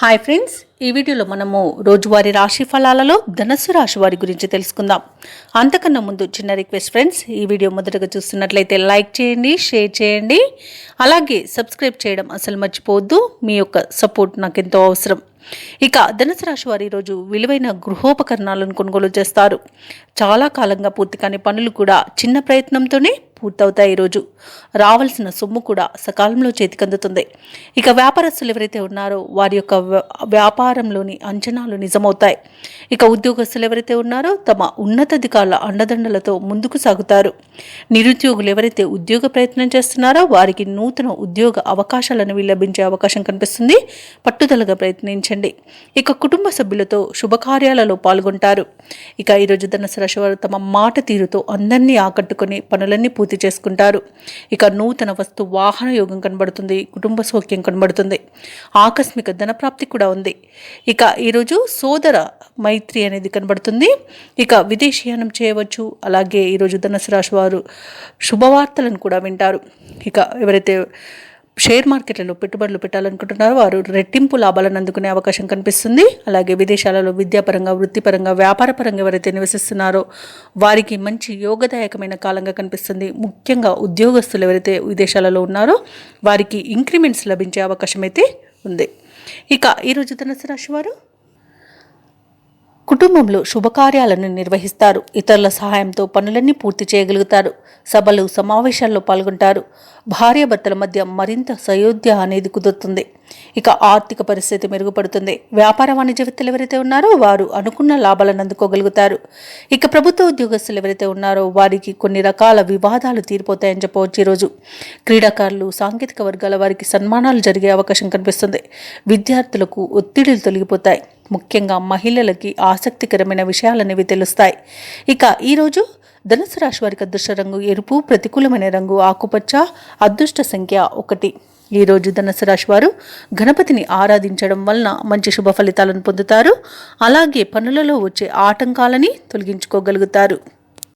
Hi friends, ఈ వీడియోలో మనము రోజువారీ రాశి ఫలాలలో ధనస్సు రాశి వారి గురించి తెలుసుకుందాం. అంతకన్నా ముందు చిన్న రిక్వెస్ట్ ఫ్రెండ్స్, ఈ వీడియో మొదటగా చూస్తున్నట్లయితే లైక్ చేయండి, షేర్ చేయండి, అలాగే సబ్స్క్రైబ్ చేయడం అసలు మర్చిపోవద్దు. మీ యొక్క సపోర్ట్ నాకు ఎంతో అవసరం. ఇక ధనుసు రాశి వారు ఈరోజు విలువైన గృహోపకరణాలను కొనుగోలు చేస్తారు. చాలా కాలంగా పూర్తి కాని పనులు కూడా చిన్న ప్రయత్నంతోనే పూర్తవుతాయి. ఈరోజు రావాల్సిన సొమ్ము కూడా సకాలంలో చేతికందుతుంది. ఇక వ్యాపారస్తులు ఎవరైతే ఉన్నారో వారి యొక్క వ్యాపారంలోని అంచనాలు నిజమవుతాయి. ఇక ఉద్యోగస్తులు ఎవరైతే ఉన్నారో తమ ఉన్నతాధికారుల అండదండలతో ముందుకు సాగుతారు. నిరుద్యోగులు ఎవరైతే ఉద్యోగ ప్రయత్నం చేస్తున్నారో వారికి నూతన ఉద్యోగ అవకాశాలను లభించే అవకాశం కనిపిస్తుంది. పట్టుదలగా ప్రయత్నించండి. ఇక కుటుంబ సభ్యులతో శుభకార్యాలలో పాల్గొంటారు. ఇక ఈరోజు ధనుసు రాశి వారు తమ మాట తీరుతో అందరినీ ఆకట్టుకుని పనులన్నీ పూర్తి చేసుకుంటారు. ఇక నూతన వస్తు వాహన యోగం కనబడుతుంది. కుటుంబ సౌఖ్యం కనబడుతుంది. ఆకస్మిక ధనప్రాప్తి కూడా ఉంది. ఇక ఈరోజు సోదర మైత్రి అనేది కనబడుతుంది. ఇక విదేశీయానం చేయవచ్చు. అలాగే ఈరోజు ధనుసు రాశి వారు శుభవార్తలను కూడా వింటారు. ఇక ఎవరైతే షేర్ మార్కెట్లలో పెట్టుబడులు పెట్టాలనుకుంటున్నారో వారు రెట్టింపు లాభాలను అందుకునే అవకాశం కనిపిస్తుంది. అలాగే విదేశాలలో విద్యాపరంగా, వృత్తిపరంగా, వ్యాపారపరంగా ఎవరైతే నివసిస్తున్నారో వారికి మంచి యోగదాయకమైన కాలంగా కనిపిస్తుంది. ముఖ్యంగా ఉద్యోగస్తులు ఎవరైతే విదేశాలలో ఉన్నారో వారికి ఇంక్రిమెంట్స్ లభించే అవకాశం అయితే ఉంది. ఇక ఈరోజు ధనుసు రాశి వారు కుటుంబంలో శుభకార్యాలను నిర్వహిస్తారు. ఇతరుల సహాయంతో పనులన్నీ పూర్తి చేయగలుగుతారు. సభలు, సమావేశాల్లో పాల్గొంటారు. భార్యాభర్తల మధ్య మరింత సయోధ్య అనేది కుదురుతుంది. ఇక ఆర్థిక పరిస్థితి మెరుగుపడుతుంది. వ్యాపార వాణిజ్యవేత్తలు ఎవరైతే ఉన్నారో వారు అనుకున్న లాభాలను అందుకోగలుగుతారు. ఇక ప్రభుత్వ ఉద్యోగస్తులు ఎవరైతే ఉన్నారో వారికి కొన్ని రకాల వివాదాలు తీరిపోతాయని చెప్పవచ్చు. ఈరోజు క్రీడాకారులు, సాంకేతిక వర్గాల వారికి సన్మానాలు జరిగే అవకాశం కనిపిస్తుంది. విద్యార్థులకు ఒత్తిడిలు తొలగిపోతాయి. ముఖ్యంగా మహిళలకి ఆసక్తికరమైన విషయాలనేవి తెలుస్తాయి. ఇక ఈరోజు ధనుసు రాశి వారికి అదృష్ట రంగు ఎరుపు, ప్రతికూలమైన రంగు ఆకుపచ్చ, అదృష్ట సంఖ్య 1. ఈరోజు ధనుసు రాశి వారు గణపతిని ఆరాధించడం వలన మంచి శుభ ఫలితాలను పొందుతారు. అలాగే పనులలో వచ్చే ఆటంకాలని తొలగించుకోగలుగుతారు.